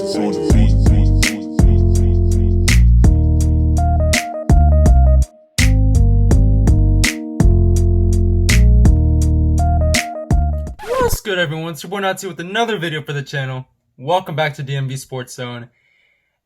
Jesus on the beat. What's good, everyone? It's your boy Nati with another video for the channel. Welcome back to DMV Sports Zone.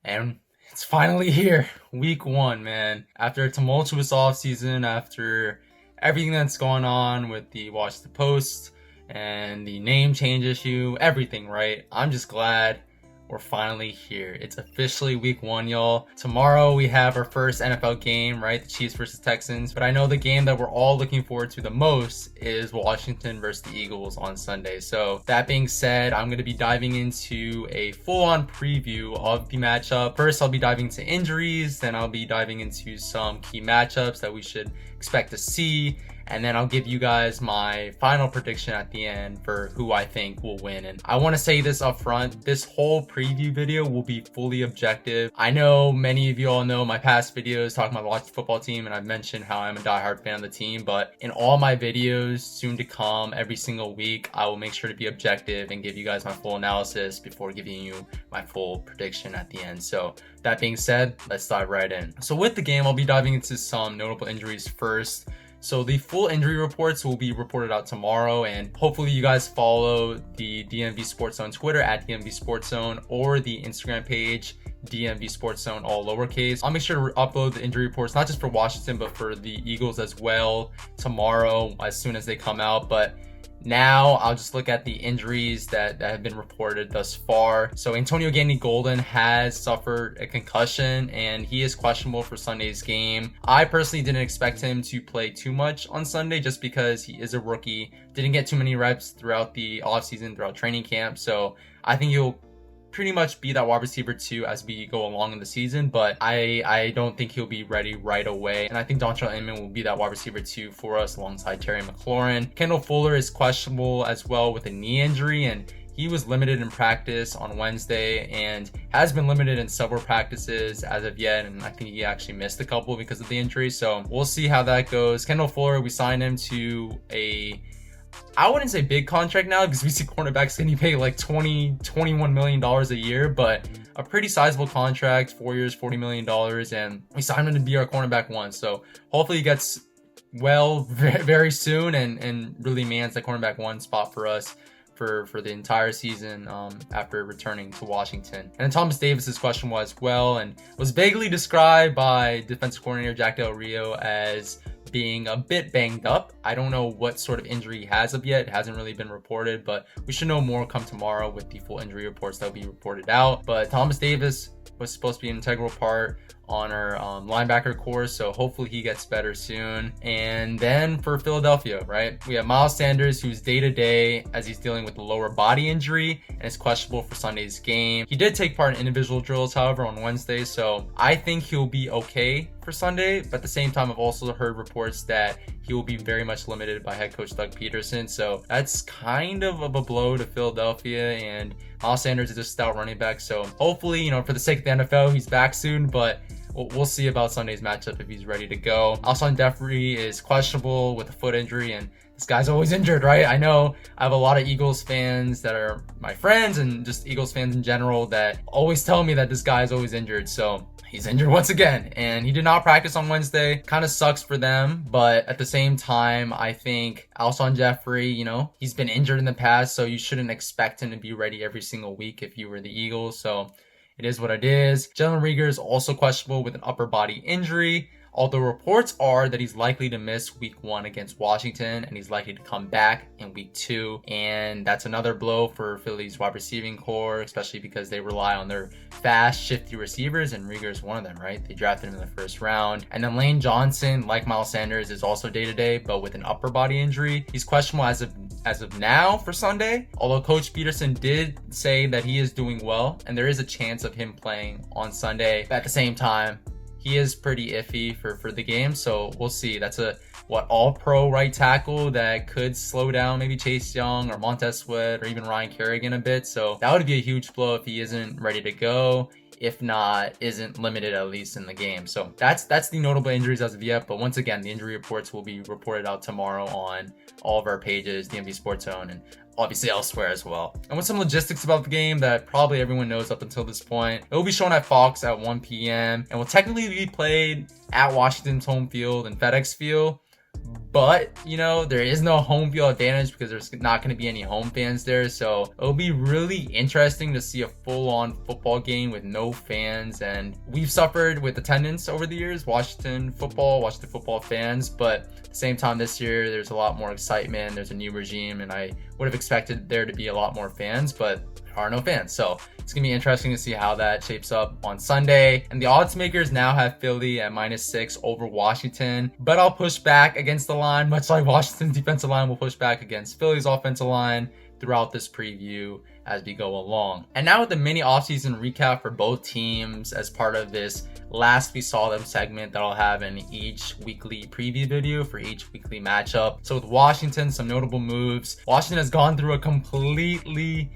And it's finally here. Week 1, man. After a tumultuous offseason, after everything that's gone on with the Washington Post and the name change issue, everything, right? I'm just glad we're finally here. It's officially week 1, y'all. Tomorrow we have our first NFL game, right? The Chiefs versus Texans. But I know the game that we're all looking forward to the most is Washington versus the Eagles on Sunday. So that being said, I'm going to be diving into a full-on preview of the matchup. First, I'll be diving into injuries. Then I'll be diving into some key matchups that we should expect to see. And then I'll give you guys my final prediction at the end for who I think will win. And I want to say this up front, this whole preview video will be fully objective. I know many of you all know my past videos talking about the Washington football team, and I've mentioned how I'm a diehard fan of the team, but in all my videos soon to come, every single week, I will make sure to be objective and give you guys my full analysis before giving you my full prediction at the end. So that being said, let's dive right in. So with the game, I'll be diving into some notable injuries first. So the full injury reports will be reported out tomorrow, and hopefully you guys follow the DMV Sports Zone Twitter at DMV Sports Zone or the Instagram page DMV Sports Zone, all lowercase. I'll make sure to upload the injury reports, not just for Washington, but for the Eagles as well tomorrow as soon as they come out. But now I'll just look at the injuries that have been reported thus far. So Antonio Gandy-Golden has suffered a concussion and he is questionable for Sunday's game. I personally didn't expect him to play too much on Sunday just because he is a rookie. Didn't get too many reps throughout the offseason, throughout training camp. So I think he'll pretty much be that wide receiver 2 as we go along in the season, but I don't think he'll be ready right away. And I think Dontrell Inman will be that wide receiver 2 for us alongside Terry McLaurin. Kendall Fuller is questionable as well with a knee injury, and he was limited in practice on Wednesday and has been limited in several practices as of yet, and I think he actually missed a couple because of the injury. So we'll see how that goes. Kendall Fuller, we signed him to I wouldn't say big contract now because we see cornerbacks getting paid like $21 million a year, but a pretty sizable contract, 4 years, $40 million, and we signed him to be our cornerback 1. So hopefully he gets well very soon and really mans the cornerback 1 spot for us for the entire season after returning to Washington. And then Thomas Davis's question was well, and was vaguely described by defensive coordinator Jack Del Rio as being a bit banged up. I don't know what sort of injury he has of yet. It hasn't really been reported, but we should know more come tomorrow with the full injury reports that will be reported out. But Thomas Davis was supposed to be an integral part on our linebacker course, so hopefully he gets better soon. And then for Philadelphia, right, we have Miles Sanders, who's day-to-day as he's dealing with a lower body injury and is questionable for Sunday's game. He did take part in individual drills, however, on Wednesday, so I think he'll be okay for Sunday. But at the same time, I've also heard reports that he will be very much limited by head coach Doug Peterson, so that's kind of a blow to Philadelphia. And Miles Sanders is a stout running back, so hopefully, for the sake of the NFL, he's back soon, but we'll see about Sunday's matchup if he's ready to go. Alshon Jeffrey is questionable with a foot injury, and this guy's always injured, right? I know I have a lot of Eagles fans that are my friends and just Eagles fans in general that always tell me that this guy is always injured. So he's injured once again, and he did not practice on Wednesday. Kind of sucks for them, but at the same time, I think Alshon Jeffrey, he's been injured in the past, so you shouldn't expect him to be ready every single week if you were the Eagles. So it is what it is. Jalen Reagor is also questionable with an upper body injury, although reports are that he's likely to miss week 1 against Washington and he's likely to come back in week 2. And that's another blow for Philly's wide receiving core, especially because they rely on their fast, shifty receivers, and Reagor is one of them, right? They drafted him in the first round. And then Lane Johnson, like Miles Sanders, is also day-to-day, but with an upper body injury. He's questionable as of now for Sunday, although Coach Peterson did say that he is doing well and there is a chance of him playing on Sunday. But at the same time, he is pretty iffy for the game, so we'll see. That's a all-pro right tackle that could slow down maybe Chase Young or Montez Sweat or even Ryan Kerrigan a bit, so that would be a huge blow if he isn't ready to go. if not isn't limited at least in the game. So that's the notable injuries as of yet. But once again, the injury reports will be reported out tomorrow on all of our pages, DMV Sports Zone, and obviously elsewhere as well. And with some logistics about the game that probably everyone knows up until this point, it will be shown at Fox at 1 p.m. and will technically be played at Washington's home field and FedEx Field. But, you know, there is no home field advantage because there's not going to be any home fans there. So it'll be really interesting to see a full-on football game with no fans. And we've suffered with attendance over the years, Washington football fans. But at the same time this year, there's a lot more excitement. There's a new regime, and I would have expected there to be a lot more fans, but there are no fans. So it's going to be interesting to see how that shapes up on Sunday. And the odds makers now have Philly at -6 over Washington. But I'll push back against the line, much like Washington's defensive line will push back against Philly's offensive line throughout this preview as we go along. And now with the mini offseason recap for both teams as part of this last we saw them segment that I'll have in each weekly preview video for each weekly matchup. So with Washington, some notable moves. Washington has gone through a complete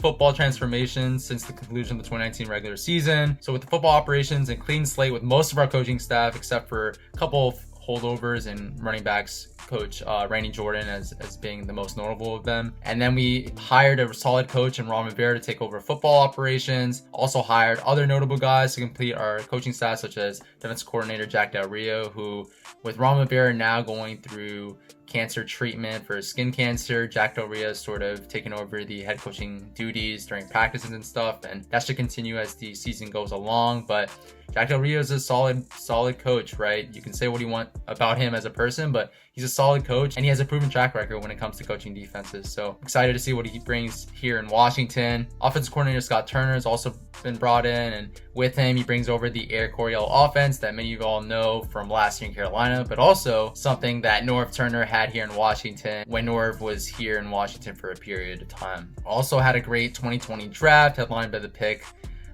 football transformation since the conclusion of the 2019 regular season. So with the football operations and clean slate with most of our coaching staff, except for a couple of holdovers and running backs, coach Randy Jordan as being the most notable of them. And then we hired a solid coach in Ron Rivera to take over football operations. Also hired other notable guys to complete our coaching staff, such as defensive coordinator Jack Del Rio, who with Ron Rivera now going through cancer treatment for skin cancer, Jack Del Rio is sort of taking over the head coaching duties during practices and stuff, and that should continue as the season goes along. But Jack Del Rio is a solid coach, right? You can say what you want about him as a person, but he's a solid coach and he has a proven track record when it comes to coaching defenses. So excited to see what he brings here in Washington. Offensive coordinator Scott Turner has also been brought in, and with him he brings over the Air Coryell offense that many of you all know from last year in Carolina, but also something that Norv Turner had here in Washington when Norv was here in Washington for a period of time. Also had a great 2020 draft, headlined by the pick,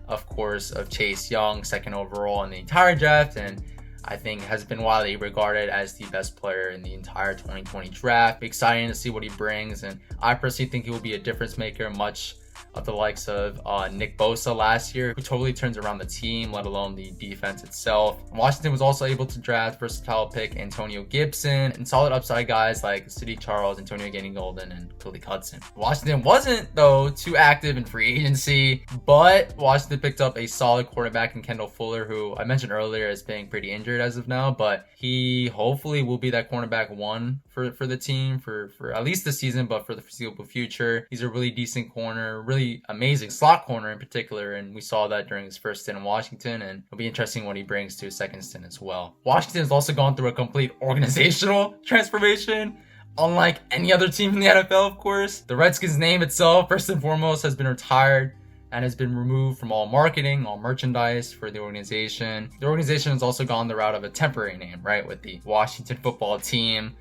of course, of Chase Young, second overall in the entire draft, and I think has been widely regarded as the best player in the entire 2020 draft. Exciting to see what he brings, and I personally think he will be a difference maker, much of the likes of Nick Bosa last year, who totally turns around the team, let alone the defense itself. Washington was also able to draft versatile pick Antonio Gibson and solid upside guys like Sidney Charles, Antonio Gannon-Golden, and Khalil Hudson. Washington wasn't, though, too active in free agency, but Washington picked up a solid quarterback in Kendall Fuller, who I mentioned earlier as being pretty injured as of now, but he hopefully will be that cornerback one for the team for at least this season, but for the foreseeable future. He's a really decent corner, really amazing slot corner in particular, and we saw that during his first stint in Washington, and it'll be interesting what he brings to his second stint as well. Washington has also gone through a complete organizational transformation, unlike any other team in the NFL, of course. The Redskins name itself, first and foremost, has been retired and has been removed from all marketing, all merchandise for the organization. The organization has also gone the route of a temporary name, right, with the Washington football team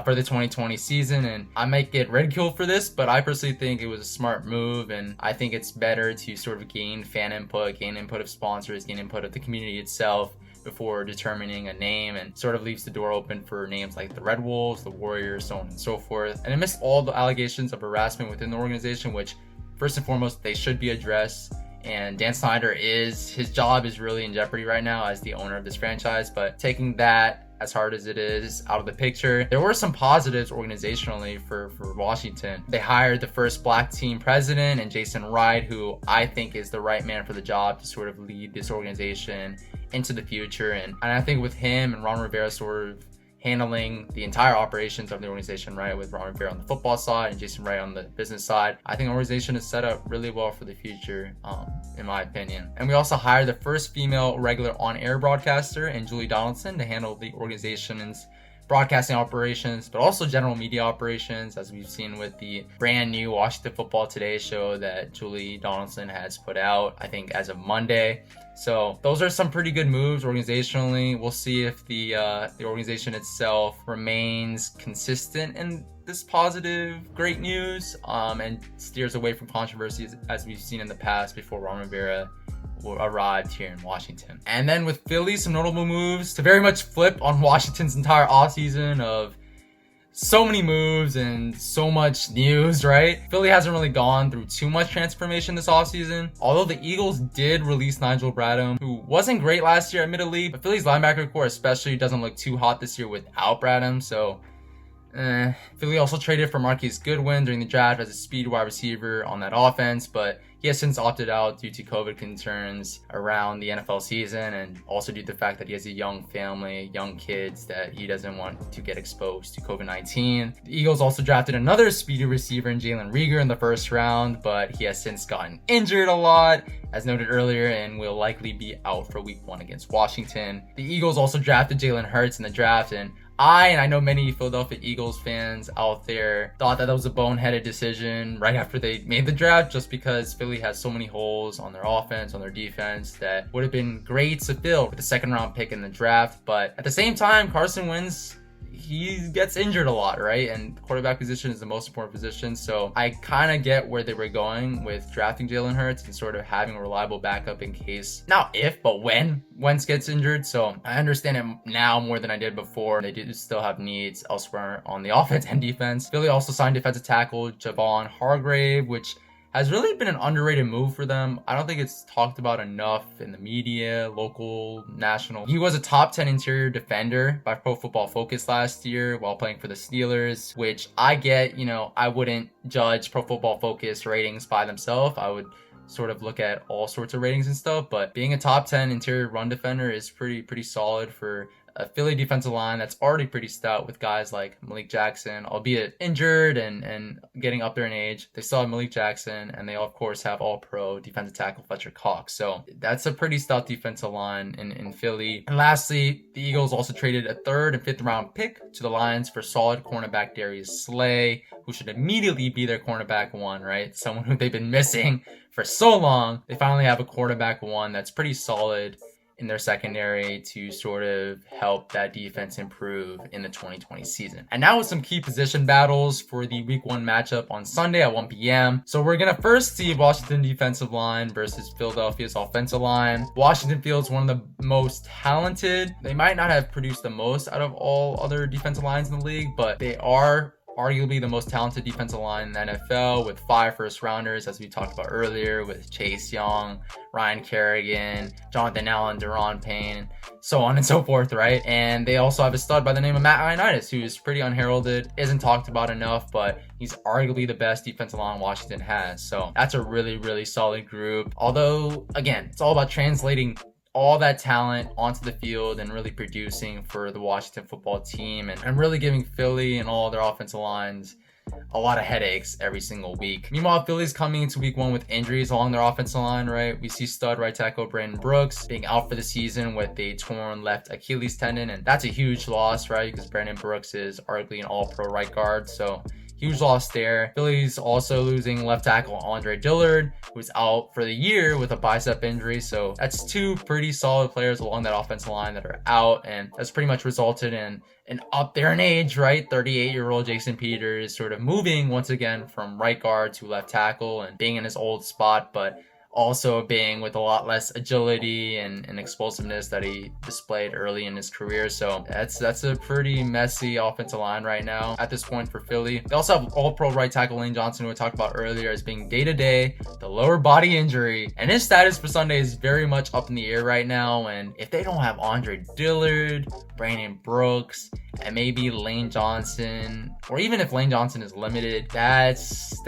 for the 2020 season, and I might get ridiculed for this, but I personally think it was a smart move, and I think it's better to sort of gain fan input, gain input of sponsors, gain input of the community itself before determining a name, and sort of leaves the door open for names like the Red Wolves, the Warriors, so on and so forth. And amidst all the allegations of harassment within the organization, which first and foremost they should be addressed, and Dan Snyder his job is really in jeopardy right now as the owner of this franchise, but taking that, as hard as it is, out of the picture, there were some positives organizationally for Washington. They hired the first black team president and Jason Wright, who I think is the right man for the job to sort of lead this organization into the future. And I think with him and Ron Rivera sort of handling the entire operations of the organization, right, with Ron Rivera on the football side and Jason Wright on the business side, I think the organization is set up really well for the future, in my opinion. And we also hired the first female regular on-air broadcaster in Julie Donaldson to handle the organization's broadcasting operations, but also general media operations, as we've seen with the brand new Washington Football Today show that Julie Donaldson has put out, I think, as of Monday. So those are some pretty good moves organizationally. We'll see if the organization itself remains consistent in this positive, great news, and steers away from controversies as we've seen in the past before Ron Rivera arrived here in Washington. And then with Philly, some notable moves to very much flip on Washington's entire offseason of so many moves and so much news, right? Philly hasn't really gone through too much transformation this offseason. Although the Eagles did release Nigel Bradham, who wasn't great last year, admittedly, but Philly's linebacker core especially doesn't look too hot this year without Bradham, so Philly also traded for Marquise Goodwin during the draft as a speed wide receiver on that offense, but he has since opted out due to COVID concerns around the NFL season, and also due to the fact that he has a young family, young kids, that he doesn't want to get exposed to COVID-19. The Eagles also drafted another speedy receiver in Jalen Reagor in the first round, but he has since gotten injured a lot, as noted earlier, and will likely be out for week 1 against Washington. The Eagles also drafted Jalen Hurts in the draft, and I know many Philadelphia Eagles fans out there thought that was a boneheaded decision right after they made the draft, just because Philly has so many holes on their offense, on their defense, that would have been great to fill with a second round pick in the draft. But at the same time, Carson Wentz, he gets injured a lot, right? And the quarterback position is the most important position. So I kind of get where they were going with drafting Jalen Hurts and sort of having a reliable backup in case, not if, but when Wentz gets injured. So I understand it now more than I did before. They do still have needs elsewhere on the offense and defense. Philly also signed defensive tackle Javon Hargrave, which has really been an underrated move for them. I don't think it's talked about enough in the media, local, national. He was a top 10 interior defender by Pro Football Focus last year while playing for the Steelers, which I get, I wouldn't judge Pro Football Focus ratings by themselves. I would sort of look at all sorts of ratings and stuff, but being a top 10 interior run defender is pretty solid for a Philly defensive line that's already pretty stout with guys like Malik Jackson, albeit injured and getting up there in age. They still have Malik Jackson, and they of course have all-pro defensive tackle Fletcher Cox. So that's a pretty stout defensive line in Philly. And lastly, the Eagles also traded a 3rd and 5th round pick to the Lions for solid cornerback Darius Slay, who should immediately be their cornerback 1, right? Someone who they've been missing for so long. They finally have a cornerback 1 that's pretty solid in their secondary to sort of help that defense improve in the 2020 season. And now with some key position battles for the week 1 matchup on Sunday at 1 p.m. So we're going to first see Washington defensive line versus Philadelphia's offensive line. Washington fields one of the most talented. They might not have produced the most out of all other defensive lines in the league, but they are arguably the most talented defensive line in the NFL, with 5 first-rounders, as we talked about earlier, with Chase Young, Ryan Kerrigan, Jonathan Allen, Deron Payne, so on and so forth, right? And they also have a stud by the name of Matt Ioannidis, who is pretty unheralded, isn't talked about enough, but he's arguably the best defensive line Washington has. So that's a really solid group. Although, again, it's all about translating all that talent onto the field and really producing for the Washington football team, and really giving Philly and all their offensive lines a lot of headaches every single week. Meanwhile, Philly's coming into week 1 with injuries along their offensive line, right? We see stud right tackle Brandon Brooks being out for the season with a torn left Achilles tendon, and that's a huge loss, right? Because Brandon Brooks is arguably an all-pro right guard, so huge loss there. Philly's also losing left tackle Andre Dillard, who's out for the year with a bicep injury. So that's 2 pretty solid players along that offensive line that are out, and that's pretty much resulted in an up there in age, right? 38-year-old Jason Peters sort of moving once again from right guard to left tackle and being in his old spot, but also being with a lot less agility and explosiveness that he displayed early in his career. So that's a pretty messy offensive line right now at this point for Philly. They also have all-pro right tackle Lane Johnson, who we talked about earlier, as being day-to-day, the lower body injury. And his status for Sunday is very much up in the air right now. And if they don't have Andre Dillard, Brandon Brooks, and maybe Lane Johnson, or even if Lane Johnson is limited, that's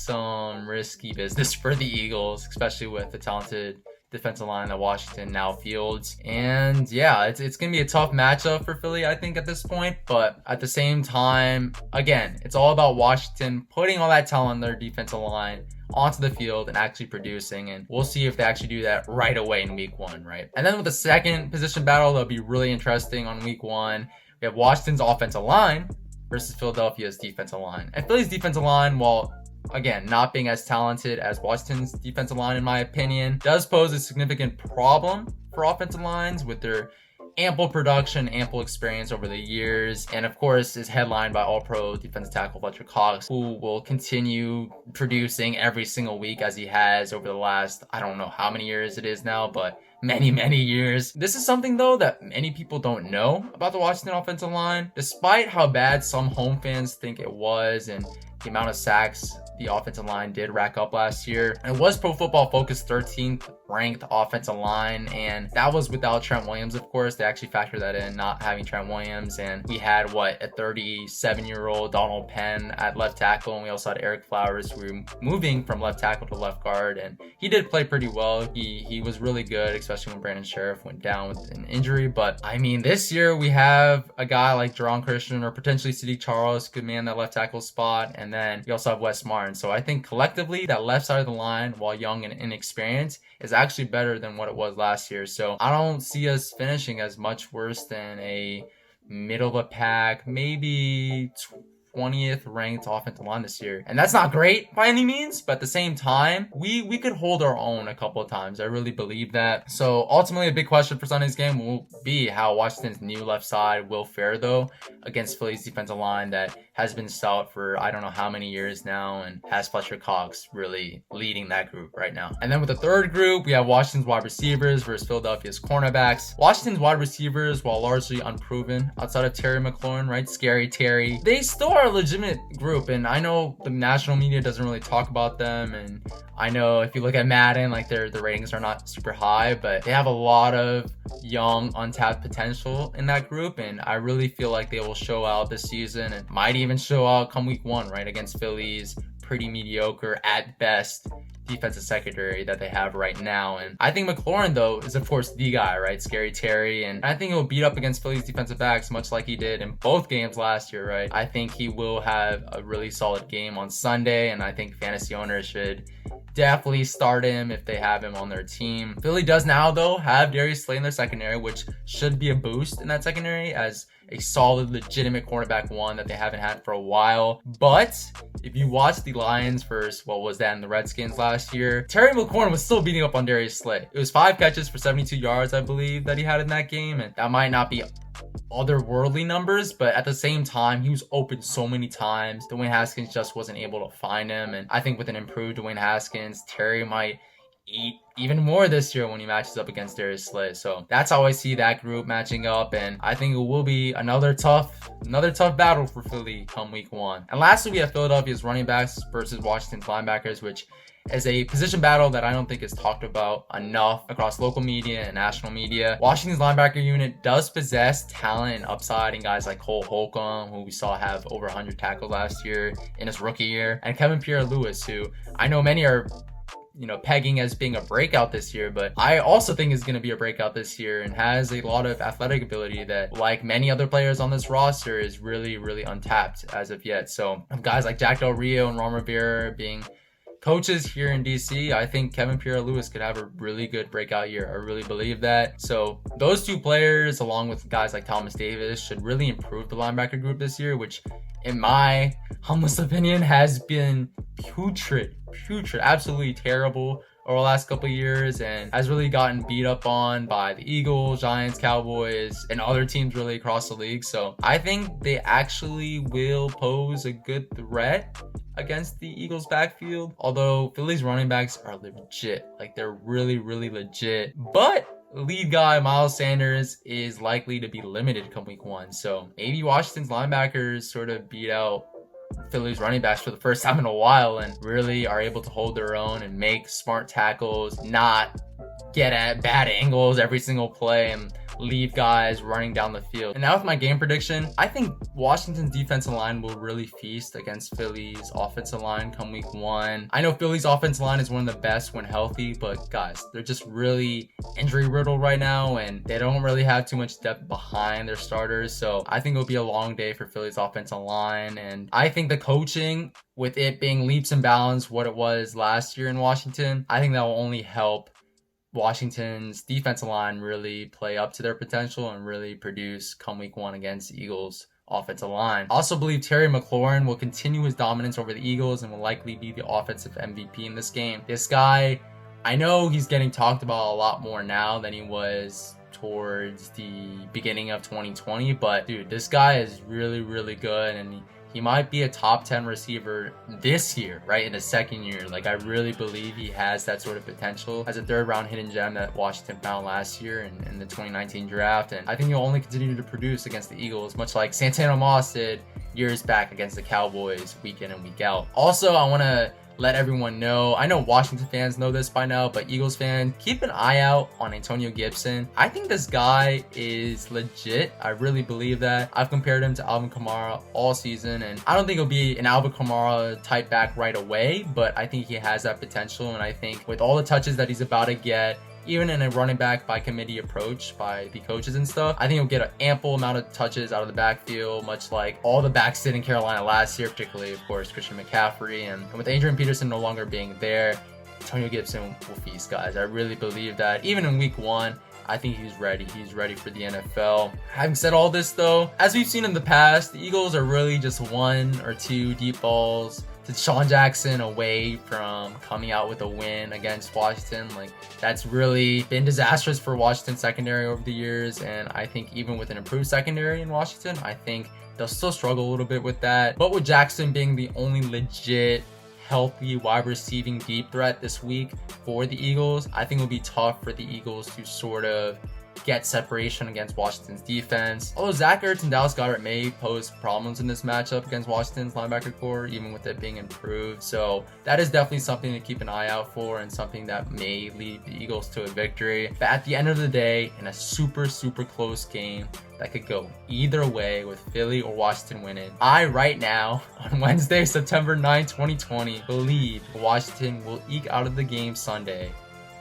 some risky business for the Eagles, especially with the talented defensive line that Washington now fields. And yeah, it's going to be a tough matchup for Philly, I think, at this point. But at the same time, again, it's all about Washington putting all that talent on their defensive line onto the field and actually producing, and we'll see if they actually do that right away in week 1, right? And then with the second position battle, that'll be really interesting on week 1. We have Washington's offensive line versus Philadelphia's defensive line. And Philly's defensive line, while again not being as talented as Washington's defensive line in my opinion, does pose a significant problem for offensive lines with their ample production, ample experience over the years, and of course is headlined by all-pro defensive tackle Fletcher Cox, who will continue producing every single week as he has over the last, I don't know how many years it is now, but many years. This is something though that many people don't know about the Washington offensive line. Despite how bad some home fans think it was and the amount of sacks the offensive line did rack up last year, it was Pro Football Focus 13th ranked offensive line, and that was without Trent Williams, of course. They actually factored that in, not having Trent Williams, and we had a 37-year-old Donald Penn at left tackle, and we also had Eric Flowers, who were moving from left tackle to left guard, and he did play pretty well. He was really good, especially when Brandon Sheriff went down with an injury. But I mean, this year we have a guy like Jerron Christian or potentially Sadiq Charles could man that left tackle spot, and then you also have Wes Martin. So I think collectively that left side of the line, while young and inexperienced, is actually better than what it was last year. So I don't see us finishing as much worse than a middle of the pack, maybe 20th ranked offensive line this year. And that's not great by any means, but at the same time, we could hold our own a couple of times. I really believe that. So ultimately, a big question for Sunday's game will be how Washington's new left side will fare, though, against Philly's defensive line that has been stout for I don't know how many years now and has Fletcher Cox really leading that group right now. And then with the third group, we have Washington's wide receivers versus Philadelphia's cornerbacks. Washington's wide receivers, while largely unproven outside of Terry McLaurin, right? Scary Terry, they still are a legitimate group, and I know the national media doesn't really talk about them, and I know if you look at Madden, like their ratings are not super high, but they have a lot of young, untapped potential in that group, and I really feel like they will show out this season and might even show out come week 1, right, against Philly's pretty mediocre at best defensive secondary that they have right now. And I think McLaurin, though, is of course the guy, right? Scary Terry. And I think he'll beat up against Philly's defensive backs much like he did in both games last year, right? I think he will have a really solid game on Sunday, and I think fantasy owners should definitely start him if they have him on their team. Philly does now, though, have Darius Slay in their secondary, which should be a boost in that secondary as a solid, legitimate cornerback one that they haven't had for a while. But if you watch the Lions versus what was that in the Redskins last year, Terry McLaurin was still beating up on Darius Slay. It was 5 catches for 72 yards, I believe, that he had in that game, and that might not be otherworldly numbers, but at the same time, he was open so many times. Dwayne Haskins just wasn't able to find him, and I think with an improved Dwayne Haskins, Terry might eat even more this year when he matches up against Darius Slay. So that's how I see that group matching up, and I think it will be another tough battle for Philly come week 1. And lastly, we have Philadelphia's running backs versus Washington's linebackers, which is a position battle that I don't think is talked about enough across local media and national media. Washington's linebacker unit does possess talent and upside in guys like Cole Holcomb, who we saw have over 100 tackles last year in his rookie year, and Kevin Pierre-Louis, who I know many are pegging as being a breakout this year, but I also think is going to be a breakout this year and has a lot of athletic ability that, like many other players on this roster, is really untapped as of yet. So guys like Jack Del Rio and Ron Rivera being coaches here in DC, I think Kevin Pierre-Louis could have a really good breakout year. I really believe that. So those two players, along with guys like Thomas Davis, should really improve the linebacker group this year, which in my humblest opinion has been putrid, absolutely terrible over the last couple of years, and has really gotten beat up on by the Eagles, Giants, Cowboys, and other teams really across the league. So I think they actually will pose a good threat against the Eagles backfield, although Philly's running backs are legit. Like, they're really legit. But lead guy Miles Sanders is likely to be limited come week 1. So maybe Washington's linebackers sort of beat out Philly's running backs for the first time in a while and really are able to hold their own and make smart tackles, not get at bad angles every single play and leave guys running down the field. And now with my game prediction, I think Washington's defensive line will really feast against Philly's offensive line come week 1. I know Philly's offensive line is one of the best when healthy, but guys, they're just really injury riddled right now, and they don't really have too much depth behind their starters. So I think it'll be a long day for Philly's offensive line, and I think the coaching, with it being leaps and bounds what it was last year in Washington, I think that will only help Washington's defensive line really play up to their potential and really produce come week 1 against the Eagles' offensive line. I also believe Terry McLaurin will continue his dominance over the Eagles and will likely be the offensive MVP in this game. This guy, I know he's getting talked about a lot more now than he was towards the beginning of 2020, but dude, this guy is really good, and he might be a top 10 receiver this year, right? In his second year. Like, I really believe he has that sort of potential as a third round hidden gem that Washington found last year in the 2019 draft. And I think he'll only continue to produce against the Eagles, much like Santana Moss did years back against the Cowboys week in and week out. Also, I want to let everyone know, I know Washington fans know this by now, but Eagles fans, keep an eye out on Antonio Gibson. I think this guy is legit. I really believe that. I've compared him to Alvin Kamara all season, and I don't think he'll be an Alvin Kamara type back right away, but I think he has that potential, and I think with all the touches that he's about to get, even in a running back by committee approach by the coaches and stuff, I think he'll get an ample amount of touches out of the backfield, much like all the backs did in Carolina last year, particularly, of course, Christian McCaffrey. And with Adrian Peterson no longer being there, Antonio Gibson will feast, guys. I really believe that. Even in week 1, I think he's ready. He's ready for the NFL. Having said all this, though, as we've seen in the past, the Eagles are really just 1 or 2 deep balls to Sean Jackson away from coming out with a win against Washington. Like, that's really been disastrous for Washington secondary over the years, and I think even with an improved secondary in Washington, I think they'll still struggle a little bit with that. But with Jackson being the only legit healthy wide receiving deep threat this week for the Eagles, I think it'll be tough for the Eagles to sort of get separation against Washington's defense. Although Zach Ertz and Dallas Goedert may pose problems in this matchup against Washington's linebacker core, even with it being improved. So that is definitely something to keep an eye out for and something that may lead the Eagles to a victory. But at the end of the day, in a super close game that could go either way with Philly or Washington winning, I right now, on Wednesday, September 9, 2020, believe Washington will eke out of the game Sunday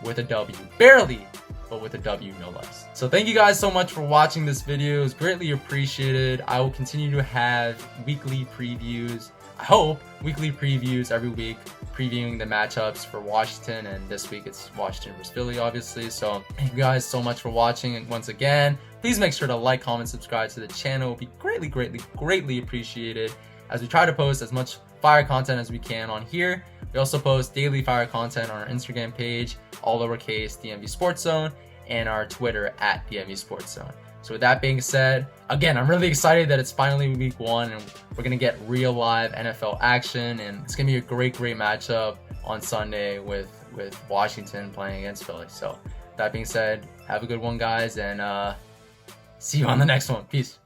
with a W. Barely, but with a W no less. So thank you guys so much for watching this video. It's greatly appreciated. I will continue to have weekly previews. I hope weekly previews every week, previewing the matchups for Washington, and this week it's Washington versus Philly, obviously. So thank you guys so much for watching, and once again, please make sure to like, comment, subscribe to the channel. It would be greatly appreciated as we try to post as much fire content as we can on here. We also post daily fire content on our Instagram page, all lowercase DMV Sports Zone, and our Twitter at DMV Sports Zone. So with that being said, again, I'm really excited that it's finally week 1 and we're going to get real live NFL action, and it's going to be a great matchup on Sunday with Washington playing against Philly. So that being said, have a good one, guys, and see you on the next one. Peace.